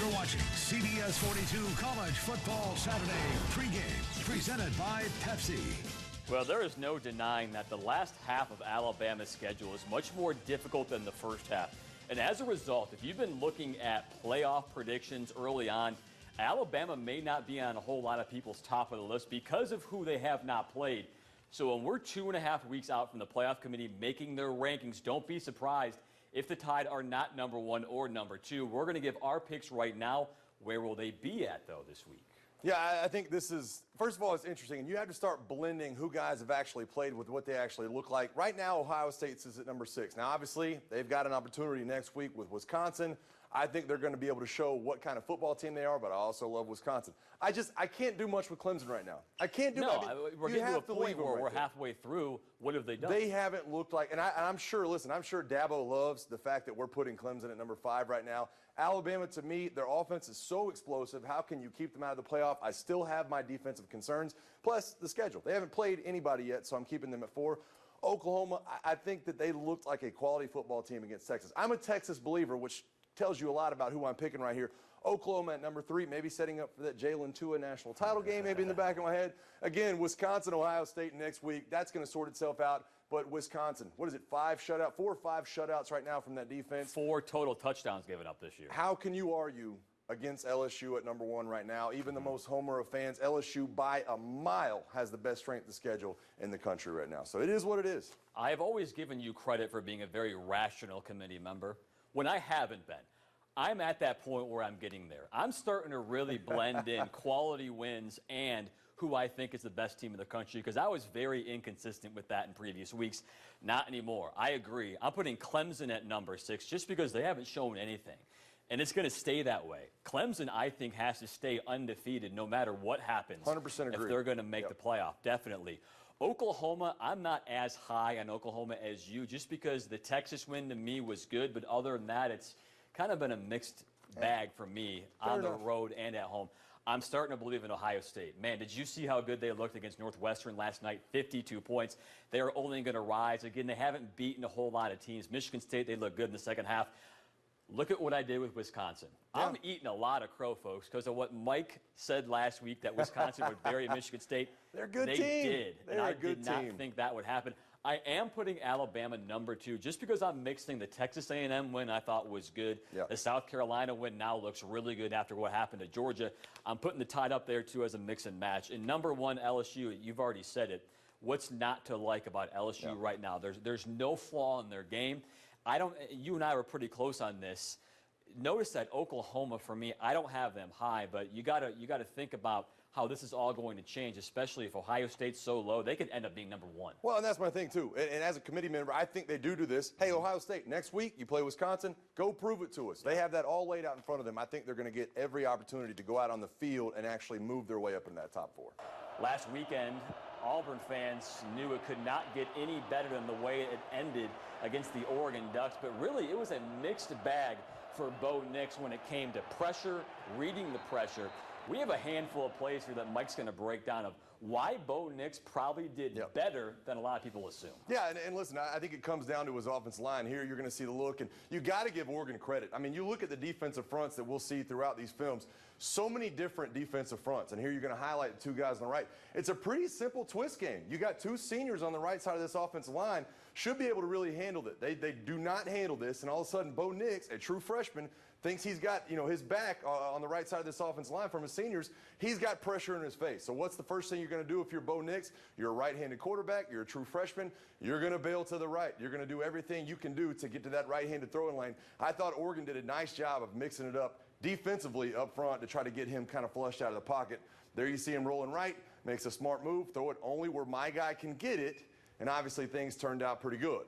You're watching CBS 42 College Football Saturday pregame, presented by Pepsi. Well, there is no denying that the last half of Alabama's schedule is much more difficult than the first half. And as a result, if you've been looking at playoff predictions early on, Alabama may not be on a whole lot of people's top of the list because of who they have not played. So when we're 2.5 weeks out from the playoff committee making their rankings, don't be surprised if the Tide are not number 1 or number 2. We're going to give our picks right now. Where will they be at, though, this week? Yeah, I think this is, first of all, it's interesting. And you have to start blending who guys have actually played with what they actually look like. Right now, Ohio State is at number 6. Now, obviously, they've got an opportunity next week with Wisconsin. I think they're going to be able to show what kind of football team they are, but I also love Wisconsin. I can't do much with Clemson right now. I can't do No, I mean, we're getting to a point where we're halfway through. What have they done? They haven't looked like, and I'm sure, listen, I'm sure Dabo loves the fact that we're putting Clemson at number 5 right now. Alabama, to me, their offense is so explosive. How can you keep them out of the playoff? I still have my defensive concerns. Plus, the schedule. They haven't played anybody yet, so I'm keeping them at 4. Oklahoma, I think that they looked like a quality football team against Texas. I'm a Texas believer, which tells you a lot about who I'm picking right here. Oklahoma at number 3, maybe setting up for that Jalen Tua national title game, maybe in the back of my head. Again, Wisconsin, Ohio State next week. That's going to sort itself out. But Wisconsin, what is it, 4 or 5 shutouts right now from that defense? 4 total touchdowns given up this year. How can you argue against LSU at number 1 right now? Even the most homer of fans, LSU by a mile has the best strength of schedule in the country right now. So it is what it is. I have always given you credit for being a very rational committee member when I haven't been. I'm at that point where I'm getting there. I'm starting to really blend in quality wins and who I think is the best team in the country, because I was very inconsistent with that in previous weeks. Not anymore. I agree. I'm putting Clemson at number 6 just because they haven't shown anything. And it's going to stay that way. Clemson, I think, has to stay undefeated no matter what happens. 100% agree. If they're going to make the playoff, definitely. Oklahoma, I'm not as high on Oklahoma as you, just because the Texas win to me was good, but other than that, it's kind of been a mixed bag for me on the road and at home. I'm starting to believe in Ohio State. Man, did you see how good they looked against Northwestern last night? 52 points. They are only going to rise. Again, they haven't beaten a whole lot of teams. Michigan State, they look good in the second half. Look at what I did with Wisconsin. Yeah. I'm eating a lot of crow, folks, because of what Mike said last week that Wisconsin would bury Michigan State. They're a good team. They did. They're a good team. I did not think that would happen. I am putting Alabama number 2 just because I'm mixing the Texas A&M win I thought was good. Yeah. The South Carolina win now looks really good after what happened to Georgia. I'm putting the Tide up there, too, as a mix and match. And number 1, LSU, you've already said it. What's not to like about LSU right now? There's no flaw in their game. You and I were pretty close on this. Notice that Oklahoma, for me, I don't have them high, but you gotta think about how this is all going to change, especially if Ohio State's so low. They could end up being number 1. Well, and that's my thing, too. And as a committee member, I think they do this. Hey, Ohio State, next week you play Wisconsin. Go prove it to us. They have that all laid out in front of them. I think they're going to get every opportunity to go out on the field and actually move their way up in that top 4. Last weekend, Auburn fans knew it could not get any better than the way it ended against the Oregon Ducks. But really, it was a mixed bag for Bo Nix when it came to pressure, reading the pressure. We have a handful of plays here that Mike's going to break down of why Bo Nix probably did better than a lot of people assume. Yeah, and listen, I think it comes down to his offensive line. Here you're going to see the look, and you got to give Oregon credit. I mean, you look at the defensive fronts that we'll see throughout these films. So many different defensive fronts, and here you're going to highlight the 2 guys on the right. It's a pretty simple twist game. You got 2 seniors on the right side of this offensive line, should be able to really handle it. They do not handle this, and all of a sudden Bo Nix, a true freshman, thinks he's got his back on the right side of this offensive line from his seniors. He's got pressure in his face. So what's the first thing you're going to do if you're Bo Nix? You're a right-handed quarterback. You're a true freshman. You're going to bail to the right. You're going to do everything you can do to get to that right-handed throwing lane. I thought Oregon did a nice job of mixing it up defensively up front to try to get him kind of flushed out of the pocket. There you see him rolling right, makes a smart move, throw it only where my guy can get it, and obviously things turned out pretty good.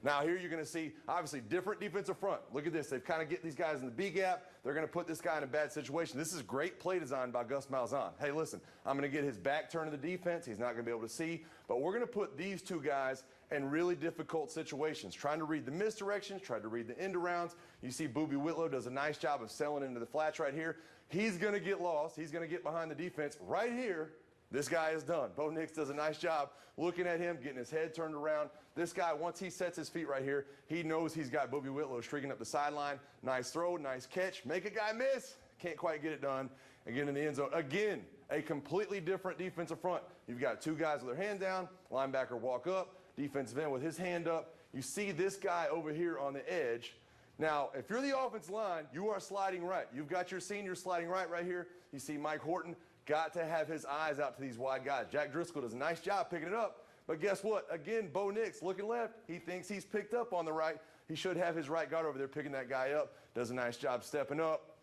Now here you're going to see, obviously, different defensive front. Look at this. They've kind of get these guys in the B gap. They're going to put this guy in a bad situation. This is great play design by Gus Malzahn. Hey, listen, I'm going to get his back turned to the defense. He's not going to be able to see. But we're going to put these 2 guys in really difficult situations, trying to read the misdirections, trying to read the end arounds. You see Boobie Whitlow does a nice job of selling into the flats right here. He's going to get lost. He's going to get behind the defense right here. This guy is done. Bo Nix does a nice job looking at him, getting his head turned around. This guy, once he sets his feet right here, he knows he's got Bobby Whitlow streaking up the sideline. Nice throw, nice catch. Make a guy miss. Can't quite get it done. Again in the end zone. Again, a completely different defensive front. You've got two guys with their hand down. Linebacker walk up. Defensive end with his hand up. You see this guy over here on the edge. Now, if you're the offensive line, you are sliding right. You've got your senior sliding right here. You see Mike Horton. Got to have his eyes out to these wide guys. Jack Driscoll does a nice job picking it up. But guess what? Again, Bo Nix looking left. He thinks he's picked up on the right. He should have his right guard over there picking that guy up. Does a nice job stepping up.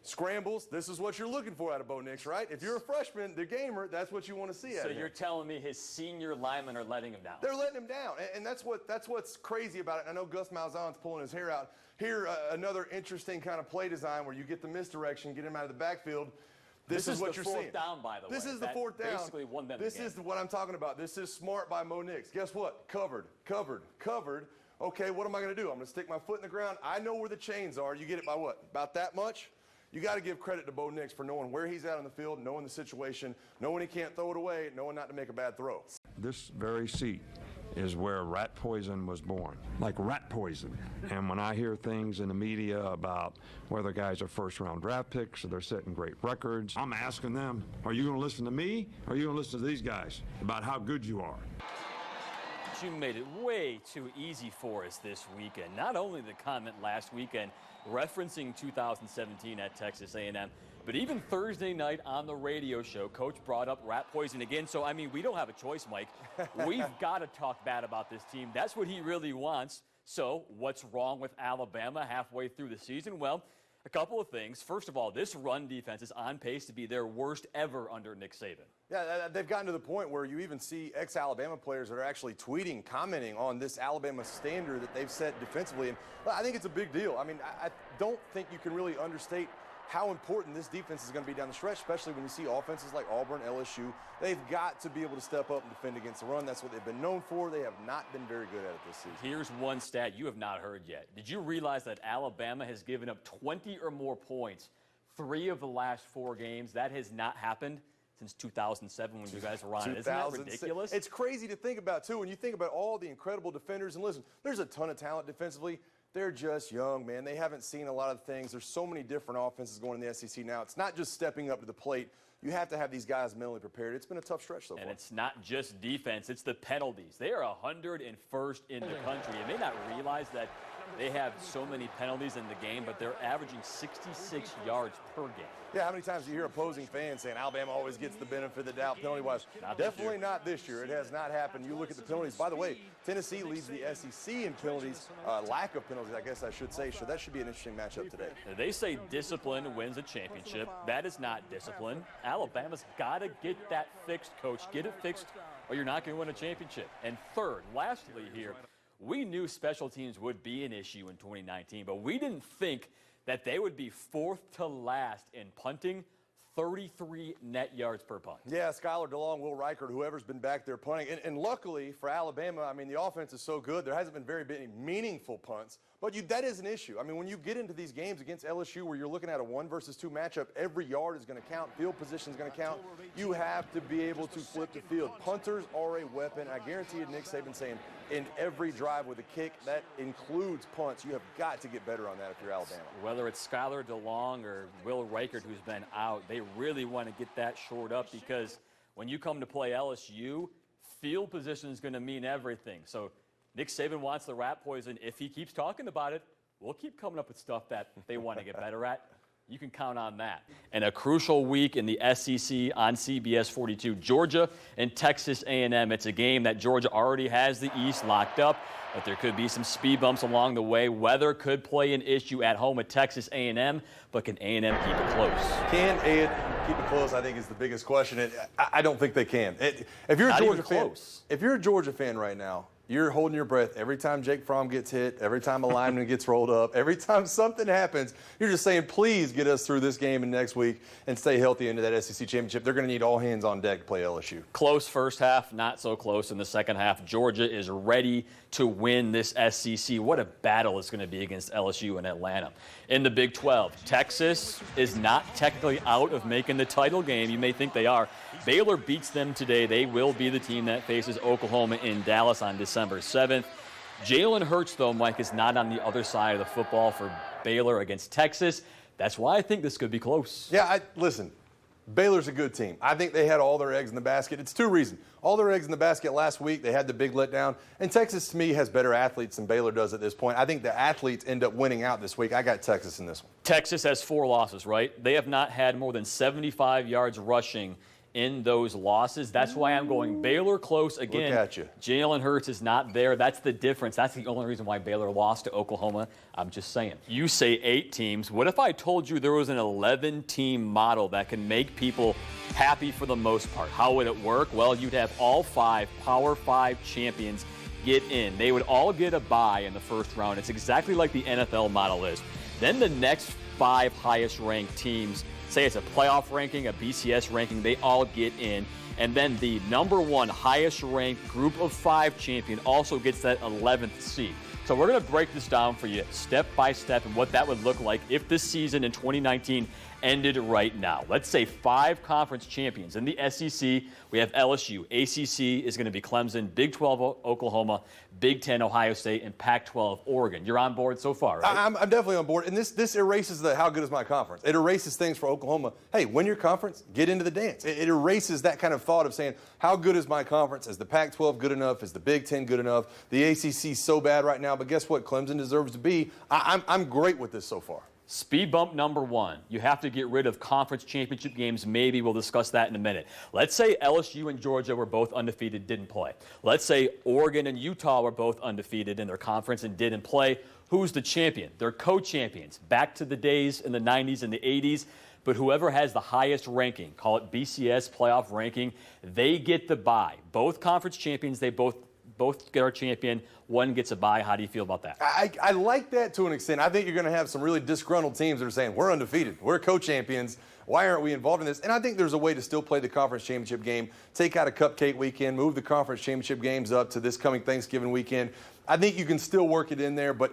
Scrambles. This is what you're looking for out of Bo Nix, right? If you're a freshman, the gamer, that's what you want to see out of him. So you're telling me his senior linemen are letting him down? They're letting him down, and that's what's crazy about it. I know Gus Malzahn's pulling his hair out. Here, another interesting kind of play design where you get the misdirection, get him out of the backfield. This is what you're seeing. This is the fourth down, by the way. This is the fourth down. Basically won them This the game. is what I'm talking about. This is smart by Bo Nix. Guess what? Covered. Okay, what am I going to do? I'm going to stick my foot in the ground. I know where the chains are. You get it by what? About that much? You got to give credit to Bo Nix for knowing where he's at on the field, knowing the situation, knowing he can't throw it away, knowing not to make a bad throw. This very seat is where rat poison was born, like rat poison. And when I hear things in the media about whether guys are first-round draft picks or they're setting great records, I'm asking them, are you going to listen to me or are you going to listen to these guys about how good you are? You made it way too easy for us this weekend. Not only the comment last weekend referencing 2017 at Texas A&M, but even Thursday night on the radio show, Coach brought up rat poison again. So, I mean, we don't have a choice, Mike. We've got to talk bad about this team. That's what he really wants. So, what's wrong with Alabama halfway through the season? Well, a couple of things. First of all, this run defense is on pace to be their worst ever under Nick Saban. Yeah, they've gotten to the point where you even see ex-Alabama players that are actually tweeting, commenting on this Alabama standard that they've set defensively. And I think it's a big deal. I mean, I don't think you can really understate how important this defense is going to be down the stretch, especially when you see offenses like Auburn, LSU. They've got to be able to step up and defend against the run. That's what they've been known for. They have not been very good at it this season. Here's one stat you have not heard yet. Did you realize that Alabama has given up 20 or more points 3 of the last 4 games? That has not happened since 2007 when you guys were on it. Isn't that ridiculous? It's crazy to think about, too, when you think about all the incredible defenders. And listen, there's a ton of talent defensively. They're just young, man. They haven't seen a lot of things. There's so many different offenses going in the SEC now. It's not just stepping up to the plate. You have to have these guys mentally prepared. It's been a tough stretch so far. And it's not just defense, it's the penalties. They are 101st in the country. You may not realize that they have so many penalties in the game, but they're averaging 66 yards per game. Yeah, how many times do you hear opposing fans saying Alabama always gets the benefit of the doubt penalty-wise? Definitely not this year. It has not happened. You look at the penalties. By the way, Tennessee leads the SEC in penalties, lack of penalties, I guess I should say. So that should be an interesting matchup today. They say discipline wins a championship. That is not discipline. Alabama's got to get that fixed, Coach. Get it fixed, or you're not going to win a championship. And third, lastly here, we knew special teams would be an issue in 2019, but we didn't think that they would be 4th to last in punting, 33 net yards per punt. Yeah, Skylar DeLong, Will Reichert, whoever's been back there punting. And luckily for Alabama, I mean, the offense is so good, there hasn't been very many meaningful punts. But that is an issue. I mean, when you get into these games against LSU where you're looking at a 1 versus 2 matchup, every yard is going to count, field position is going to count. You have to be able to flip the field. Punters are a weapon. I guarantee you, Nick Saban saying in every drive with a kick, that includes punts. You have got to get better on that if you're Alabama. Whether it's Skylar DeLong or Will Reichert who's been out, they really want to get that shored up because when you come to play LSU, field position is going to mean everything. So Nick Saban wants the rat poison. If he keeps talking about it, we'll keep coming up with stuff that they want to get better at. You can count on that. And a crucial week in the SEC on CBS 42, Georgia and Texas A&M. It's a game that Georgia already has the East locked up, but there could be some speed bumps along the way. Weather could play an issue at home with Texas A&M, but can A&M keep it close? Can A&M keep it close, I think, is the biggest question. I don't think they can. If you're a Georgia fan right now, you're holding your breath every time Jake Fromm gets hit, every time a lineman gets rolled up, every time something happens. You're just saying, please get us through this game and next week and stay healthy into that SEC championship. They're going to need all hands on deck to play LSU. Close first half, not so close in the second half. Georgia is ready to win this SEC. What a battle it's going to be against LSU and Atlanta. In the Big 12, Texas is not technically out of making the title game. You may think they are. Baylor beats them today. They will be the team that faces Oklahoma in Dallas on December 7th. Jalen Hurts, though, Mike, is not on the other side of the football for Baylor against Texas. That's why I think this could be close. Yeah, listen, Baylor's a good team. I think they had all their eggs in the basket. It's two reasons. All their eggs in the basket last week, they had the big letdown. And Texas, to me, has better athletes than Baylor does at this point. I think the athletes end up winning out this week. I got Texas in this one. Texas has 4 losses, right? They have not had more than 75 yards rushing in those losses. That's why I'm going Baylor close again. Look at you. Jalen Hurts is not there. That's the difference. That's the only reason why Baylor lost to Oklahoma. I'm just saying. You say 8 teams. What if I told you there was an 11-team model that can make people happy for the most part? How would it work? Well, you'd have all 5 Power 5 champions get in. They would all get a bye in the first round. It's exactly like the NFL model is. Then the next 5 highest ranked teams, say it's a playoff ranking, a BCS ranking, they all get in. And then the number 1 highest ranked group of 5 champion also gets that 11th seed. So we're going to break this down for you step by step and what that would look like if this season in 2019 ended right now. Let's say 5 conference champions. In the SEC, we have LSU. ACC is going to be Clemson, Big 12 Oklahoma, Big 10 Ohio State, and Pac-12 Oregon. You're on board so far, right? I'm definitely on board. And this erases the how good is my conference. It erases things for Oklahoma. Hey, win your conference, get into the dance. It erases that kind of thought of saying, how good is my conference? Is the Pac-12 good enough? Is the Big 10 good enough? The ACC so bad right now, but guess what? Clemson deserves to be. I'm great with this so far. Speed bump number 1. You have to get rid of conference championship games. Maybe we'll discuss that in a minute. Let's say LSU and Georgia were both undefeated, didn't play. Let's say Oregon and Utah were both undefeated in their conference and didn't play. Who's the champion? They're co-champions. Back to the days in the 90s and the 80s. But whoever has the highest ranking, call it BCS playoff ranking, they get the bye. Both conference champions, they both get our champion. One gets a bye. How do you feel about that? I like that to an extent. I think you're going to have some really disgruntled teams that are saying, we're undefeated. We're co-champions. Why aren't we involved in this? And I think there's a way to still play the conference championship game, take out a cupcake weekend, move the conference championship games up to this coming Thanksgiving weekend. I think you can still work it in there, but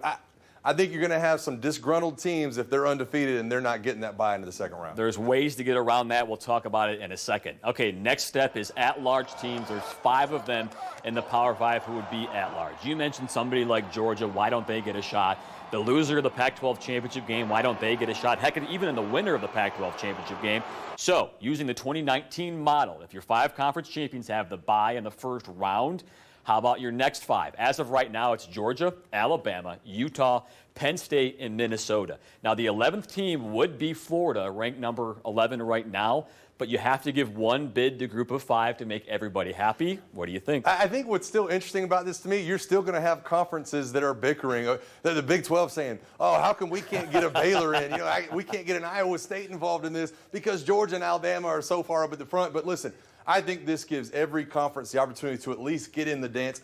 I think you're going to have some disgruntled teams if they're undefeated and they're not getting that bye into the second round. There's ways to get around that. We'll talk about it in a second. Okay, next step is at-large teams. There's 5 of them in the Power 5 who would be at-large. You mentioned somebody like Georgia. Why don't they get a shot? The loser of the Pac-12 championship game, why don't they get a shot? Heck, even in the winner of the Pac-12 championship game. So, using the 2019 model, if your 5 conference champions have the bye in the first round, how about your next 5? As of right now, it's Georgia, Alabama, Utah, Penn State, and Minnesota. Now, the 11th team would be Florida, ranked number 11 right now, but you have to give 1 bid to group of 5 to make everybody happy. What do you think? I think what's still interesting about this to me, you're still going to have conferences that are bickering. The Big 12 saying, oh, how come we can't get a Baylor in? We can't get an Iowa State involved in this because Georgia and Alabama are so far up at the front. But listen, I think this gives every conference the opportunity to at least get in the dance.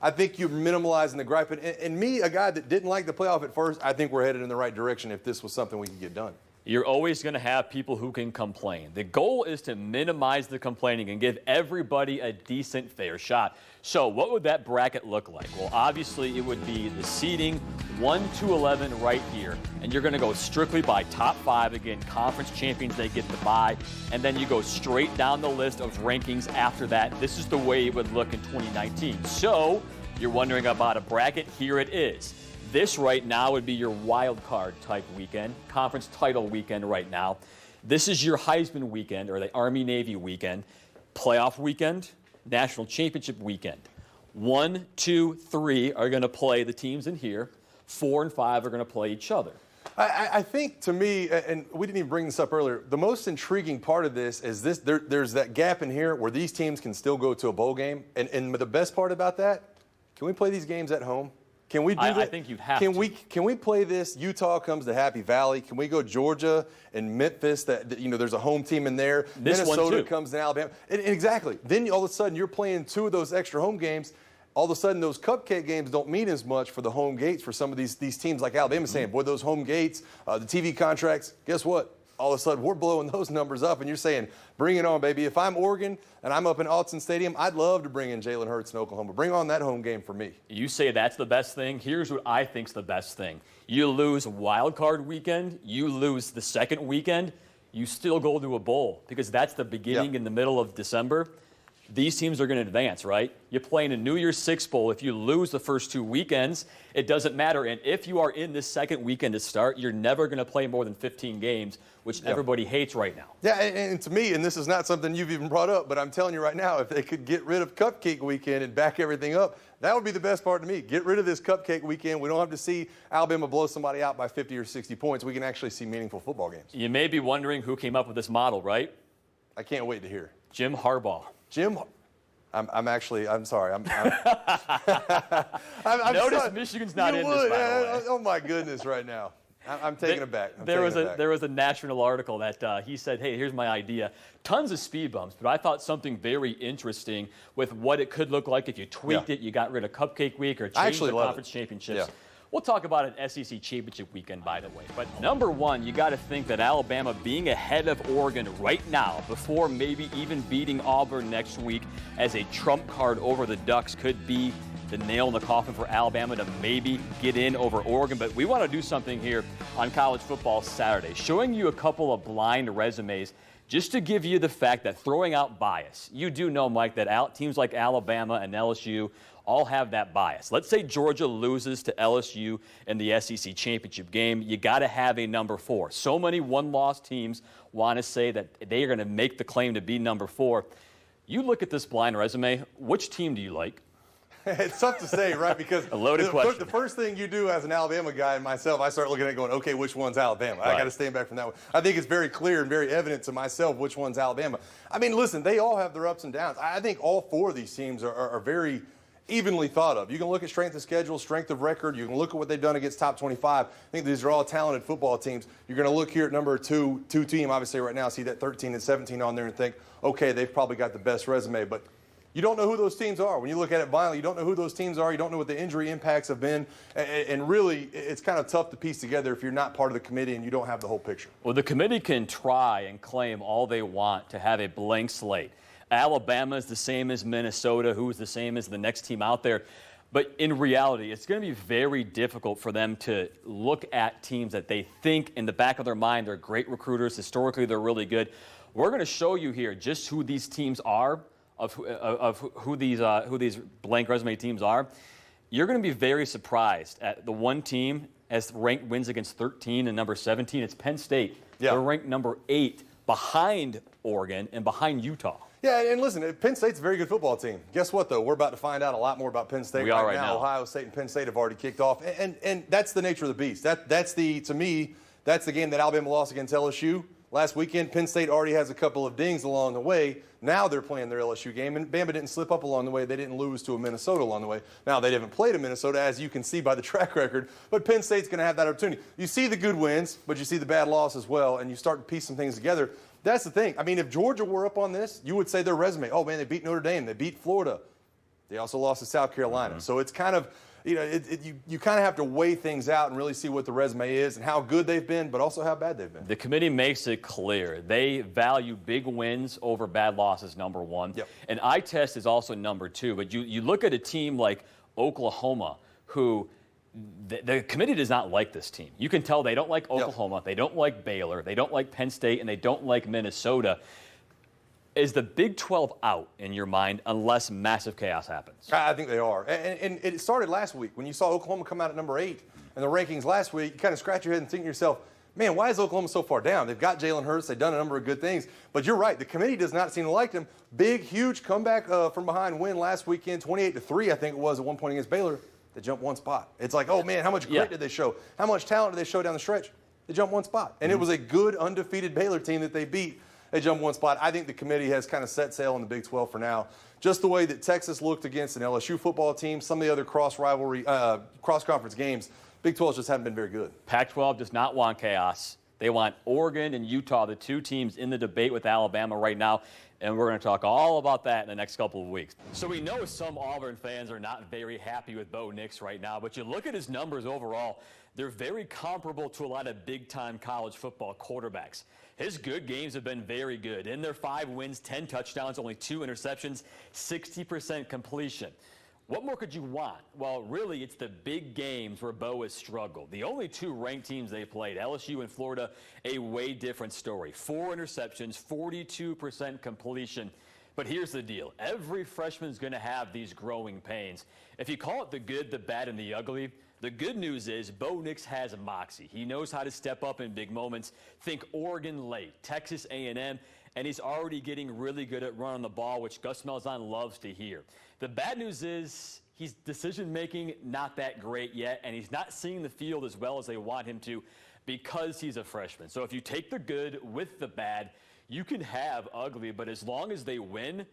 I think you're minimalizing the gripe. And me, a guy that didn't like the playoff at first, I think we're headed in the right direction if this was something we could get done. You're always going to have people who can complain. The goal is to minimize the complaining and give everybody a decent, fair shot. So what would that bracket look like? Well, obviously, it would be the seeding 1 to 11 right here. And you're going to go strictly by top 5. Again, conference champions, they get the bye. And then you go straight down the list of rankings after that. This is the way it would look in 2019. So you're wondering about a bracket. Here it is. This right now would be your wild card type weekend, conference title weekend right now. This is your Heisman weekend or the Army-Navy weekend, playoff weekend, national championship weekend. 1, 2, 3 are going to play the teams in here. 4 and 5 are going to play each other. I think, to me, and we didn't even bring this up earlier, the most intriguing part of this is there's that gap in here where these teams can still go to a bowl game. And the best part about that, can we play these games at home? Can we do that? I think you'd have to. Can we play this? Utah comes to Happy Valley. Can we go Georgia and Memphis? There's a home team in there. This Minnesota comes to Alabama. And exactly. Then all of a sudden you're playing 2 of those extra home games. All of a sudden those cupcake games don't mean as much for the home gates for some of these teams like Alabama saying, boy, those home gates, the TV contracts. Guess what? all of a sudden we're blowing those numbers up, and you're saying, bring it on, baby. If I'm Oregon and I'm up in Autzen Stadium, I'd love to bring in Jalen Hurts in Oklahoma. Bring on that home game for me. You say that's the best thing. Here's what I think's the best thing. You lose wild card weekend, you lose the second weekend, you still go to a bowl because that's the beginning in the middle of December. These teams are going to advance, right? You play in a New Year's Six bowl. If you lose the first 2 weekends, it doesn't matter. And if you are in this second weekend to start, you're never going to play more than 15 games, which everybody hates right now. Yeah, and to me, and this is not something you've even brought up, but I'm telling you right now, if they could get rid of Cupcake Weekend and back everything up, that would be the best part to me. Get rid of this Cupcake Weekend. We don't have to see Alabama blow somebody out by 50 or 60 points. We can actually see meaningful football games. You may be wondering who came up with this model, right? I can't wait to hear. Jim Harbaugh. I'm sorry. I'm Notice sorry. Michigan's not You in would. this, by the way. Oh, my goodness, right now. I'm taking it back. There was a national article that he said, hey, here's my idea. Tons of speed bumps, but I thought something very interesting with what it could look like if you tweaked it, you got rid of Cupcake Week or changed the conference championships. Yeah. We'll talk about an SEC championship weekend, by the way. But number one, you got to think that Alabama being ahead of Oregon right now, before maybe even beating Auburn next week as a trump card over the Ducks, could be the nail in the coffin for Alabama to maybe get in over Oregon. But we want to do something here on College Football Saturday, showing you a couple of blind resumes just to give you the fact that throwing out bias. You do know, Mike, that teams like Alabama and LSU all have that bias. Let's say Georgia loses to LSU in the SEC championship game. You got to have a number 4. So many one-loss teams want to say that they are going to make the claim to be number 4. You look at this blind resume, which team do you like? It's tough to say, right? Because a loaded question. The first thing you do as an Alabama guy and myself, I start looking at it going, okay, which one's Alabama? Right. I got to stand back from that one. I think it's very clear and very evident to myself which one's Alabama. I mean, listen, they all have their ups and downs. I think all 4 of these teams are very evenly thought of. You can look at strength of schedule, strength of record. You can look at what they've done against top 25. I think these are all talented football teams. You're going to look here at number 2 team, obviously right now, see that 13 and 17 on there and think, okay, they've probably got the best resume. But you don't know who those teams are. When you look at it violently, you don't know who those teams are. You don't know what the injury impacts have been. And really, it's kind of tough to piece together if you're not part of the committee and you don't have the whole picture. Well, the committee can try and claim all they want to have a blank slate. Alabama is the same as Minnesota, who is the same as the next team out there. But in reality, it's going to be very difficult for them to look at teams that they think in the back of their mind they're great recruiters. Historically, they're really good. We're going to show you here just who these teams are, of who these blank resume teams are. You're going to be very surprised at the one team as ranked wins against 13 and number 17. It's Penn State. Yeah. They're ranked number 8 behind Oregon and behind Utah. Yeah, and listen, Penn State's a very good football team. Guess what, though? We're about to find out a lot more about Penn State right now. Ohio State and Penn State have already kicked off, and that's the nature of the beast. To me, that's the game that Alabama lost against LSU last weekend. Penn State already has a couple of dings along the way. Now they're playing their LSU game, and Bama didn't slip up along the way. They didn't lose to a Minnesota along the way. Now, they haven't played a Minnesota, as you can see by the track record, but Penn State's going to have that opportunity. You see the good wins, but you see the bad loss as well, and you start to piece some things together. That's the thing. I mean, if Georgia were up on this, you would say their resume, oh, man, they beat Notre Dame. They beat Florida. They also lost to South Carolina. So it's kind of, you kind of have to weigh things out and really see what the resume is and how good they've been, but also how bad they've been. The committee makes it clear. They value big wins over bad losses, number 1. Yep. And eye test is also number 2. But you look at a team like Oklahoma, who the committee does not like this team. You can tell they don't like Oklahoma. Yep. They don't like Baylor. They don't like Penn State, and they don't like Minnesota. Is the Big 12 out in your mind unless massive chaos happens? I think they are. And it started last week when you saw Oklahoma come out at number 8 in the rankings last week. You kind of scratch your head and think to yourself, man, why is Oklahoma so far down? They've got Jalen Hurts. They've done a number of good things. But you're right. The committee does not seem to like them. Big, huge comeback from behind win last weekend, 28-3, I think it was at one point against Baylor. They jumped one spot. It's like, oh, man, how much grit did they show? How much talent did they show down the stretch? They jumped one spot. And it was a good, undefeated Baylor team that they beat. They jumped one spot. I think the committee has kind of set sail in the Big 12 for now. Just the way that Texas looked against an LSU football team, some of the other cross-conference games, Big 12 just haven't been very good. Pac-12 does not want chaos. They want Oregon and Utah, the two teams in the debate with Alabama right now. And we're going to talk all about that in the next couple of weeks. So we know some Auburn fans are not very happy with Bo Nix right now, but you look at his numbers overall, they're very comparable to a lot of big-time college football quarterbacks. His good games have been very good. In their 5 wins, 10 touchdowns, only 2 interceptions, 60% completion. What more could you want? Well, really, it's the big games where Bo has struggled. The only 2 ranked teams they played, LSU and Florida, a way different story. 4 interceptions, 42% completion. But here's the deal. Every freshman's going to have these growing pains. If you call it the good, the bad, and the ugly, the good news is Bo Nix has moxie. He knows how to step up in big moments. Think Oregon late, Texas A&M, and he's already getting really good at running the ball, which Gus Malzahn loves to hear. The bad news is he's decision-making not that great yet, and he's not seeing the field as well as they want him to because he's a freshman. So if you take the good with the bad, you can have ugly, but as long as they win,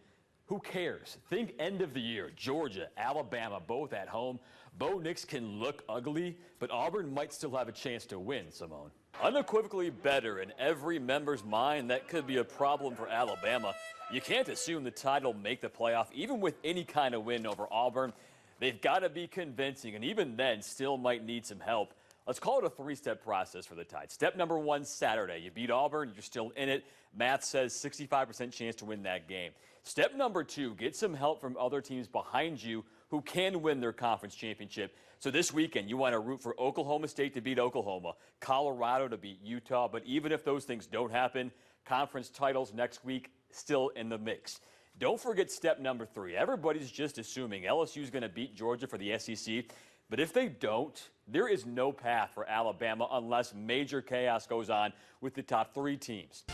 who cares? Think end of the year, Georgia, Alabama, both at home. Bo Nix can look ugly, but Auburn might still have a chance to win, Simone. Unequivocally better in every member's mind. That could be a problem for Alabama. You can't assume the Tide will make the playoff, even with any kind of win over Auburn. They've got to be convincing, and even then, still might need some help. Let's call it a 3-step process for the Tide. Step number 1, Saturday. You beat Auburn, you're still in it. Math says 65% chance to win that game. Step number 2, get some help from other teams behind you who can win their conference championship. So this weekend, you want to root for Oklahoma State to beat Oklahoma, Colorado to beat Utah. But even if those things don't happen, conference titles next week still in the mix. Don't forget step number 3. Everybody's just assuming LSU is going to beat Georgia for the SEC. But if they don't, there is no path for Alabama unless major chaos goes on with the top 3 teams.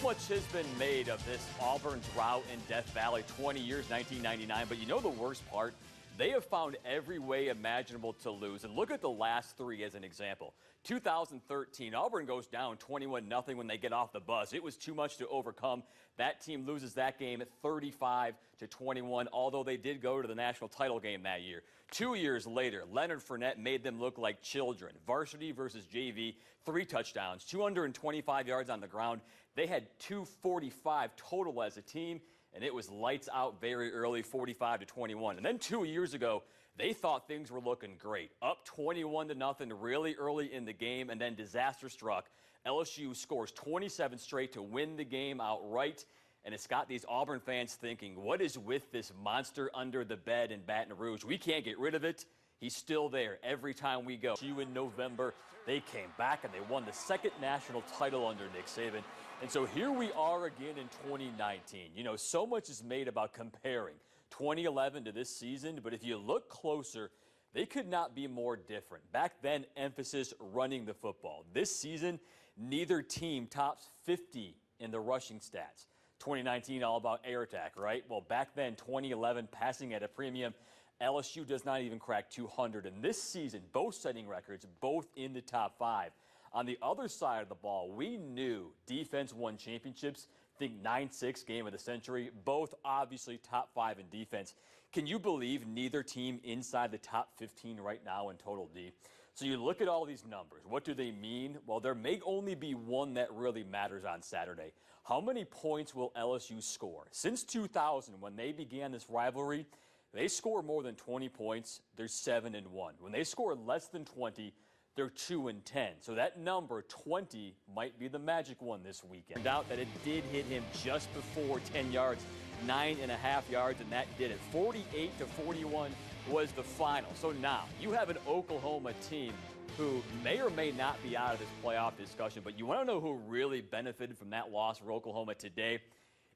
Much has been made of this Auburn drought in Death Valley, 20 years, 1999. But you know the worst part? They have found every way imaginable to lose. And look at the last 3 as an example. 2013, Auburn goes down 21-0 when they get off the bus. It was too much to overcome. That team loses that game at 35-21, although they did go to the national title game that year. 2 years later, Leonard Fournette made them look like children. Varsity versus JV, 3 touchdowns, 225 yards on the ground. They had 245 total as a team, and it was lights out very early, 45-21. And then 2 years ago, they thought things were looking great. Up 21-0 really early in the game, and then disaster struck. LSU scores 27 straight to win the game outright, and it's got these Auburn fans thinking, what is with this monster under the bed in Baton Rouge? We can't get rid of it. He's still there every time we go. In November, they came back and they won the 2nd national title under Nick Saban. And so here we are again in 2019. You know, so much is made about comparing 2011 to this season, but if you look closer, they could not be more different. Back then, emphasis running the football. This season, neither team tops 50 in the rushing stats. 2019, all about air attack, right? Well, back then, 2011, passing at a premium. LSU does not even crack 200. And this season, both setting records, both in the top 5. On the other side of the ball, we knew defense won championships. Think 9-6 game of the century. Both obviously top 5 in defense. Can you believe neither team inside the top 15 right now in total D? So you look at all these numbers. What do they mean? Well, there may only be one that really matters on Saturday. How many points will LSU score? Since 2000, when they began this rivalry, they score more than 20 points, they're 7-1. When they score less than 20, they're 2-10. So that number, 20, might be the magic one this weekend. Turned out that it did hit him just before 10 yards, 9.5 yards, and that did it. 48-41 was the final. So now you have an Oklahoma team who may or may not be out of this playoff discussion, but you want to know who really benefited from that loss for Oklahoma today?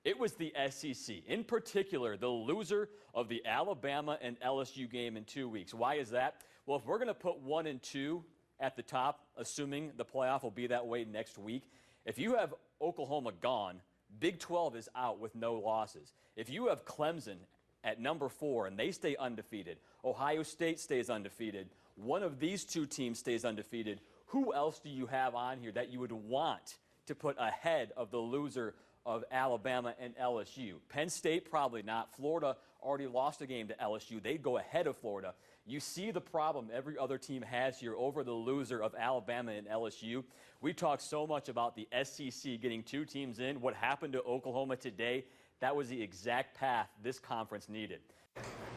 It was the SEC, in particular, the loser of the Alabama and LSU game in 2 weeks. Why is that? Well, if we're going to put 1 and 2 at the top, assuming the playoff will be that way next week, if you have Oklahoma gone, Big 12 is out with no losses. If you have Clemson at number 4 and they stay undefeated, Ohio State stays undefeated, one of these 2 teams stays undefeated, who else do you have on here that you would want to put ahead of the loser of Alabama and LSU? Penn State, probably not. Florida already lost a game to LSU. They'd go ahead of Florida. You see the problem every other team has here over the loser of Alabama and LSU. We talk so much about the SEC getting 2 teams in. What happened to Oklahoma today, that was the exact path this conference needed.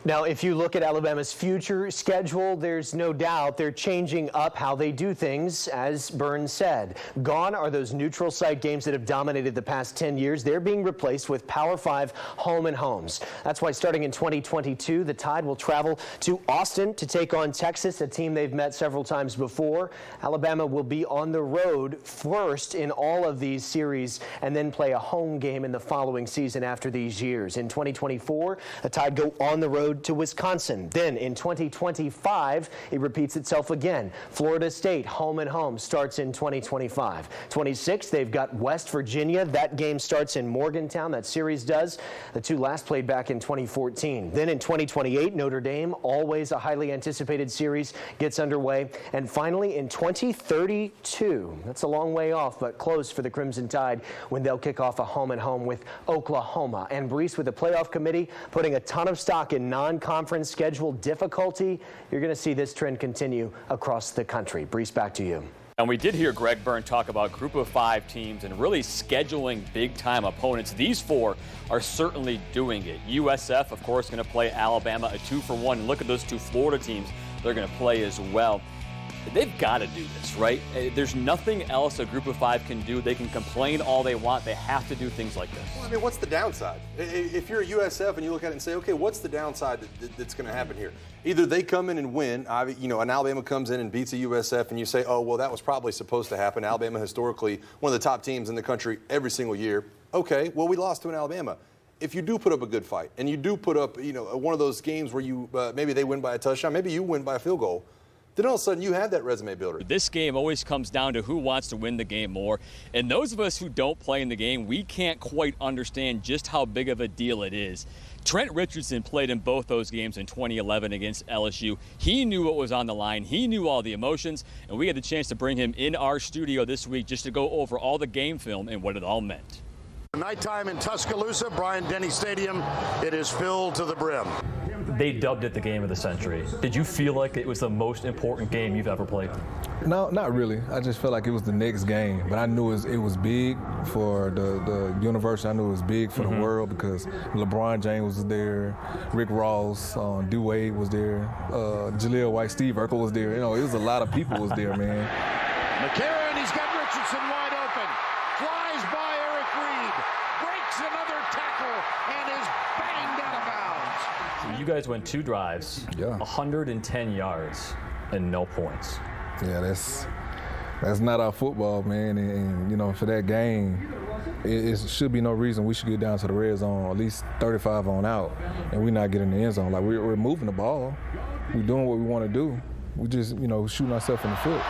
Now, if you look at Alabama's future schedule, there's no doubt they're changing up how they do things, as Burns said. Gone are those neutral site games that have dominated the past 10 years. They're being replaced with Power 5 home and homes. That's why starting in 2022, the Tide will travel to Austin to take on Texas, a team they've met several times before. Alabama will be on the road first in all of these series and then play a home game in the following season after these years. In 2024, the Tide go on the road to Wisconsin. Then in 2025, it repeats itself again. Florida State, home and home, starts in 2025. 26, they've got West Virginia. That game starts in Morgantown. That series does. The 2 last played back in 2014. Then in 2028, Notre Dame, always a highly anticipated series, gets underway. And finally, in 2032, that's a long way off, but close for the Crimson Tide when they'll kick off a home and home with Oklahoma. And Brees, with the playoff committee putting a ton of stock in non-conference schedule difficulty, you're going to see this trend continue across the country. Brees, back to you. And we did hear Greg Byrne talk about group of 5 teams and really scheduling big-time opponents. These 4 are certainly doing it. USF, of course, going to play Alabama, a 2-for-1. And look at those 2 Florida teams they're going to play as well. They've got to do this, right? There's nothing else a group of 5 can do. They can complain all they want. They have to do things like this. Well, I mean, what's the downside? If you're a USF and you look at it and say, okay, what's the downside that's going to happen here? Either they come in and win, and Alabama comes in and beats a USF, and you say, oh, well, that was probably supposed to happen. Alabama, historically, one of the top teams in the country every single year. Okay, well, we lost to an Alabama. If you do put up a good fight, and you do put up, one of those games where you maybe they win by a touchdown, maybe you win by a field goal, then all of a sudden you have that resume builder. This game always comes down to who wants to win the game more. And those of us who don't play in the game, we can't quite understand just how big of a deal it is. Trent Richardson played in both those games in 2011 against LSU. He knew what was on the line. He knew all the emotions. And we had the chance to bring him in our studio this week just to go over all the game film and what it all meant. Nighttime in Tuscaloosa, Bryant-Denny Stadium. It is filled to the brim. They dubbed it the game of the century. Did you feel like it was the most important game you've ever played? No, not really. I just felt like it was the next game. But I knew it was big for the university. I knew it was big for the world because LeBron James was there, Rick Ross, D-Wade was there, Jaleel White, Steve Urkel was there. It was a lot of people was there, man. McCarron, he's got Richardson wide open. Flies by Eric Reed. Breaks another tackle and is banged out of bounds. You guys went 2 drives, 110 yards, and no points. Yeah, that's not our football, man. And for that game, it should be no reason we should get down to the red zone, at least 35 on out, and we're not getting in the end zone. Like, we're moving the ball. We're doing what we want to do. We just, shooting ourselves in the foot.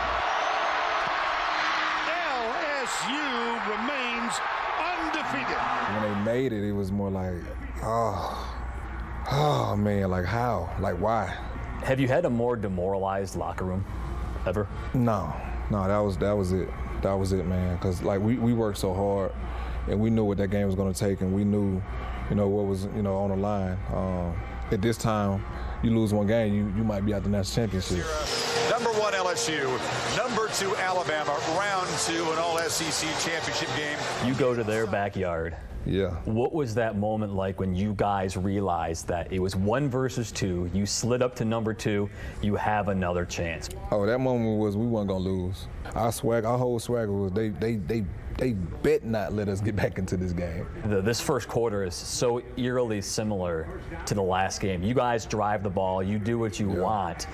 LSU remains undefeated. When they made it, it was more like, oh man, like how? Like why? Have you had a more demoralized locker room ever? No, that was it. That was it, man. Because like we worked so hard, and we knew what that game was going to take, and we knew, what was on the line. At this time, you lose one game, you might be out the national championship. Number 1 LSU, number 2 Alabama, round 2, an all-SEC championship game. You go to their backyard. Yeah. What was that moment like when you guys realized that it was 1 versus 2, you slid up to number 2, you have another chance? Oh, that moment was we weren't gonna lose. Our whole swagger was they bet not let us get back into this game. This first quarter is so eerily similar to the last game. You guys drive the ball, you do what you want.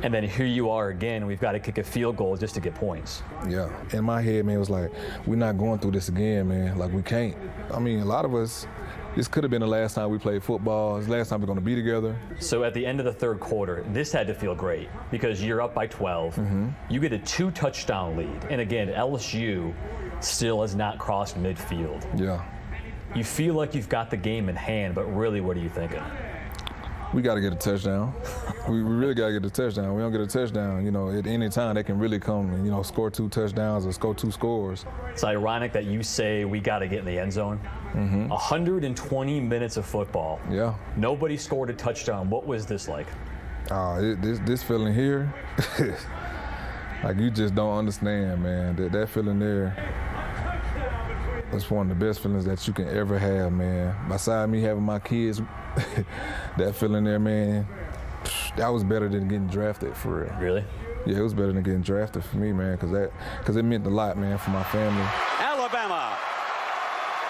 And then here you are again, we've got to kick a field goal just to get points. Yeah, in my head, man, it was like, we're not going through this again, man. Like, we can't. I mean, a lot of us, this could have been the last time we played football. It's the last time we're going to be together. So at the end of the third quarter, this had to feel great because you're up by 12. You get a 2-touchdown lead. And again, LSU still has not crossed midfield. Yeah. You feel like you've got the game in hand, but really, what are you thinking? We got to get a touchdown. we really got to get a touchdown. We don't get a touchdown, at any time they can really come and, score 2 touchdowns or score 2 scores. It's ironic that you say we got to get in the end zone. 120 minutes of football. Yeah. Nobody scored a touchdown. What was this like? This feeling here, like you just don't understand, man. That feeling there, it's one of the best feelings that you can ever have, man. Beside me having my kids, that feeling there, man, that was better than getting drafted, for real. Really? Yeah, it was better than getting drafted for me, man, because it meant a lot, man, for my family. Alabama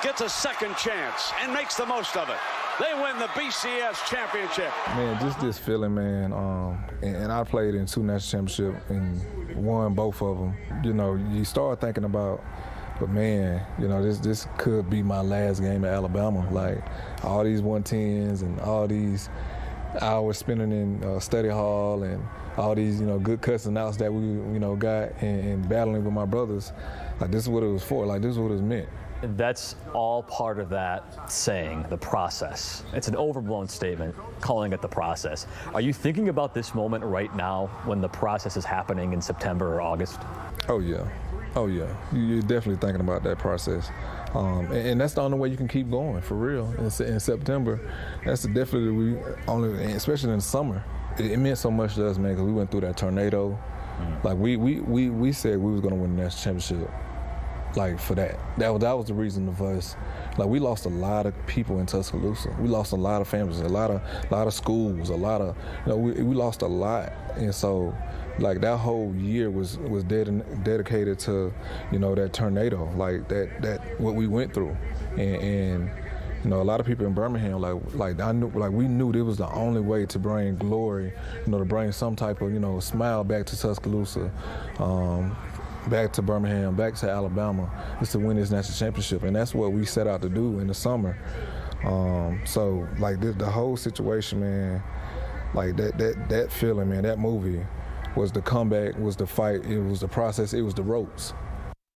gets a second chance and makes the most of it. They win the BCS championship. Man, just this feeling, man. And I played in 2 national championships and won both of them. You know, you start thinking about, but man, you know, this could be my last game at Alabama. Like all these 110s and all these hours spending in study hall and all these, you know, good cussing outs that we, you know, got and battling with my brothers. Like this is what it was for. Like this is what it meant. That's all part of that saying, the process. It's an overblown statement, calling it the process. Are you thinking about this moment right now when the process is happening in September or August? Oh, yeah. Oh, yeah. You're definitely thinking about that process. And that's the only way you can keep going, for real. In September, that's definitely especially in the summer. It meant so much to us, man, because we went through that tornado. Like, we said we was going to win the national championship. Like for that was the reason of us. Like we lost a lot of people in Tuscaloosa. We lost a lot of families, a lot of schools, a lot of, you know, we lost a lot. And so, like that whole year was dedicated to, you know, that tornado, like that what we went through, and you know, a lot of people in Birmingham, we knew it was the only way to bring glory, you know, to bring some type of, you know, smile back to Tuscaloosa. Back to Birmingham, back to Alabama, is to win this national championship, and that's what we set out to do in the summer. So, like the whole situation, man, like that feeling, man, that movie was the comeback, was the fight, it was the process, it was the ropes.